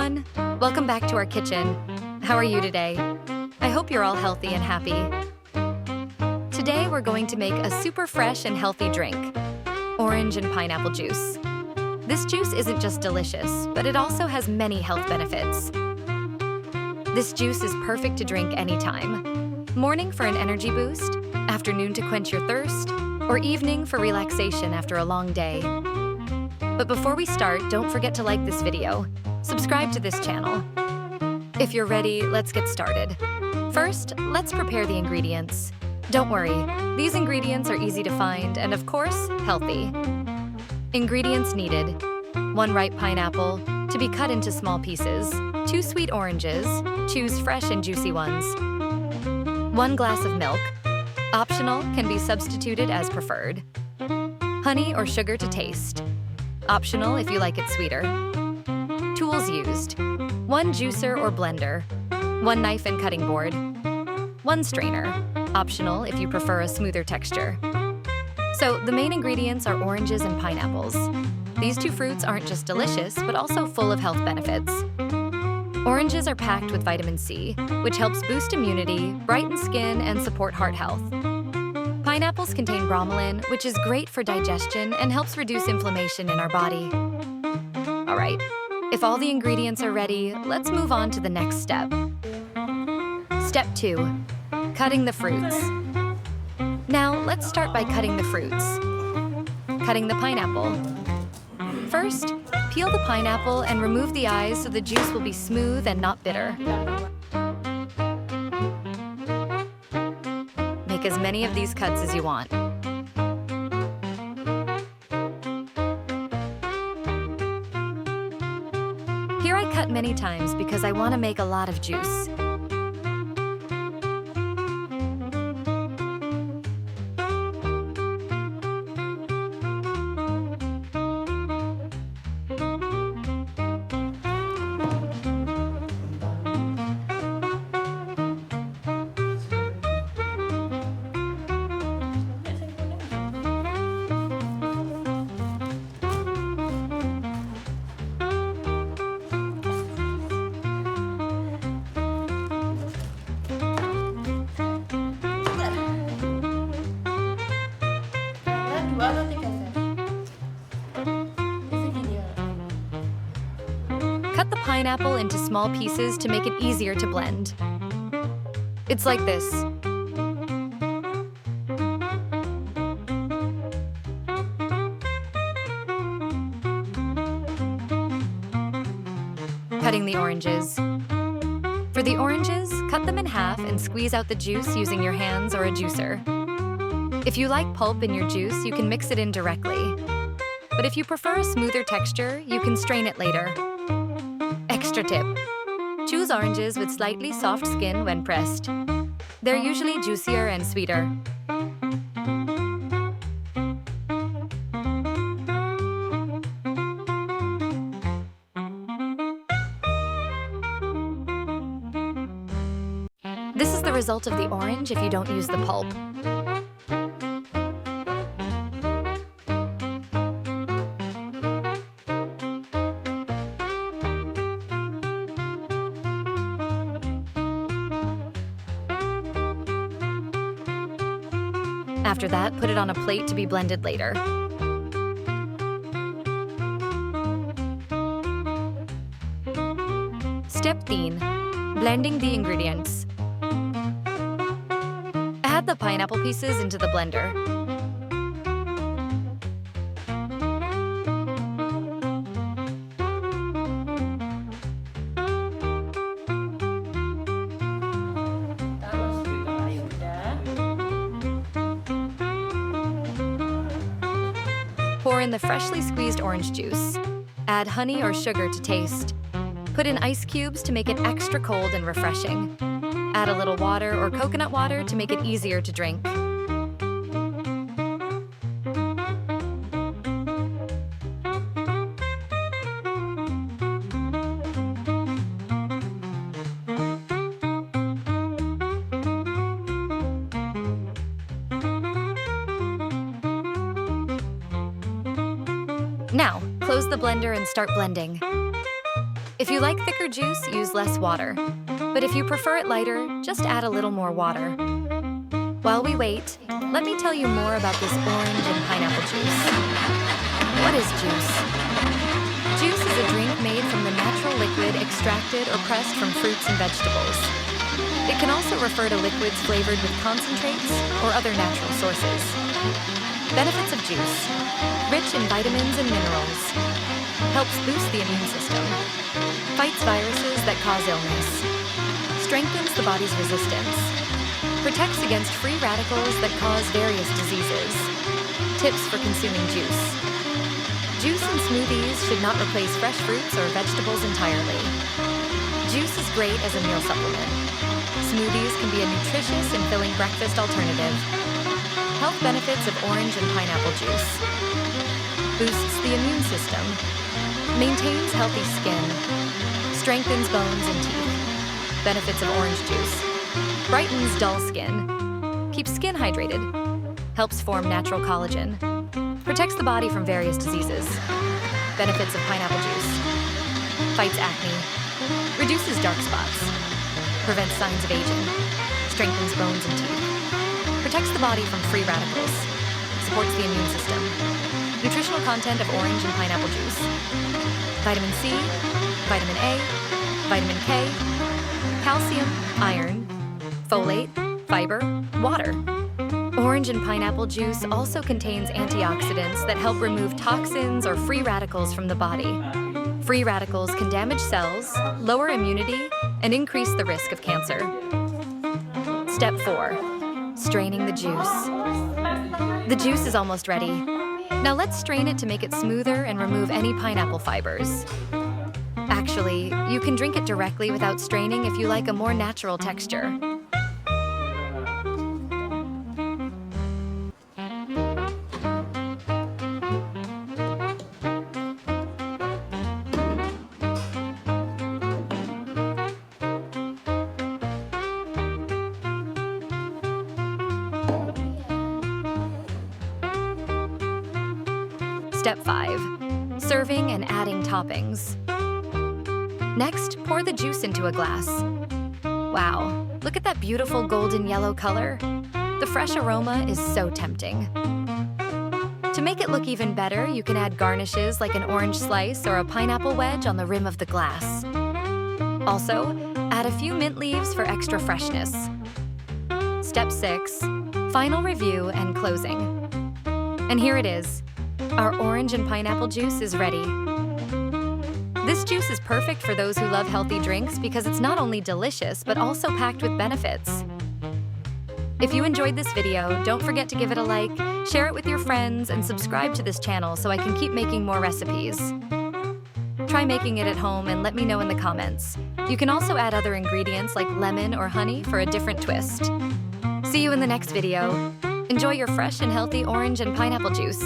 everyone! Welcome back to our kitchen. How are you today? I hope you're all healthy and happy. Today we're going to make a super fresh and healthy drink, orange and pineapple juice. This juice isn't just delicious, but it also has many health benefits. This juice is perfect to drink anytime. Morning for an energy boost, afternoon to quench your thirst, or evening for relaxation after a long day. But before we start, don't forget to like this video. Subscribe to this channel. If you're ready, let's get started. First, let's prepare the ingredients. Don't worry, these ingredients are easy to find and, of course, healthy. Ingredients needed: 1 ripe pineapple, to be cut into small pieces, 2 sweet oranges, choose fresh and juicy ones, 1 glass of milk, optional, can be substituted as preferred, honey or sugar to taste, optional if you like it sweeter. Tools used: 1 juicer or blender, 1 knife and cutting board, 1 strainer, optional if you prefer a smoother texture. So the main ingredients are oranges and pineapples. These 2 fruits aren't just delicious, but also full of health benefits. Oranges are packed with vitamin C, which helps boost immunity, brighten skin, and support heart health. Pineapples contain bromelain, which is great for digestion and helps reduce inflammation in our body. All right, if all the ingredients are ready, let's move on to the next step. Step 2, cutting the fruits. Now, let's start by cutting the fruits. Cutting the pineapple. First, peel the pineapple and remove the eyes so the juice will be smooth and not bitter. Make as many of these cuts as you want. Here I cut many times because I want to make a lot of juice. Cut the pineapple into small pieces to make it easier to blend. It's like this. Cutting the oranges. For the oranges, cut them in half and squeeze out the juice using your hands or a juicer. If you like pulp in your juice, you can mix it in directly. But if you prefer a smoother texture, you can strain it later. Extra tip: choose oranges with slightly soft skin when pressed. They're usually juicier and sweeter. This is the result of the orange if you don't use the pulp. After that, put it on a plate to be blended later. Step 3. Blending the ingredients. Add the pineapple pieces into the blender. Pour in the freshly squeezed orange juice. Add honey or sugar to taste. Put in ice cubes to make it extra cold and refreshing. Add a little water or coconut water to make it easier to drink. Now, close the blender and start blending. If you like thicker juice, use less water. But if you prefer it lighter, just add a little more water. While we wait, let me tell you more about this orange and pineapple juice. What is juice? Juice is a drink made from the natural liquid extracted or pressed from fruits and vegetables. It can also refer to liquids flavored with concentrates or other natural sources. Benefits of juice: rich in vitamins and minerals, helps boost the immune system, fights viruses that cause illness, strengthens the body's resistance, protects against free radicals that cause various diseases. Tips for consuming juice: juice in smoothies should not replace fresh fruits or vegetables entirely. Juice is great as a meal supplement. Smoothies can be a nutritious and filling breakfast alternative. Health benefits of orange and pineapple juice: boosts the immune system, maintains healthy skin, strengthens bones and teeth. Benefits of orange juice: brightens dull skin, keeps skin hydrated, helps form natural collagen, protects the body from various diseases. Benefits of pineapple juice: fights acne, reduces dark spots, prevents signs of aging, strengthens bones and teeth, protects the body from free radicals, supports the immune system. Nutritional content of orange and pineapple juice: vitamin C, vitamin A, vitamin K, calcium, iron, folate, fiber, water. Orange and pineapple juice also contains antioxidants that help remove toxins or free radicals from the body. Free radicals can damage cells, lower immunity, and increase the risk of cancer. Step 4. Straining the juice. The juice is almost ready. Now let's strain it to make it smoother and remove any pineapple fibers. Actually, you can drink it directly without straining if you like a more natural texture. Step 5. Serving and adding toppings. Next, pour the juice into a glass. Wow, look at that beautiful golden yellow color. The fresh aroma is so tempting. To make it look even better, you can add garnishes like an orange slice or a pineapple wedge on the rim of the glass. Also, add a few mint leaves for extra freshness. Step 6. Final review and closing. And here it is. Our orange and pineapple juice is ready. This juice is perfect for those who love healthy drinks because it's not only delicious, but also packed with benefits. If you enjoyed this video, don't forget to give it a like, share it with your friends, and subscribe to this channel so I can keep making more recipes. Try making it at home and let me know in the comments. You can also add other ingredients like lemon or honey for a different twist. See you in the next video. Enjoy your fresh and healthy orange and pineapple juice.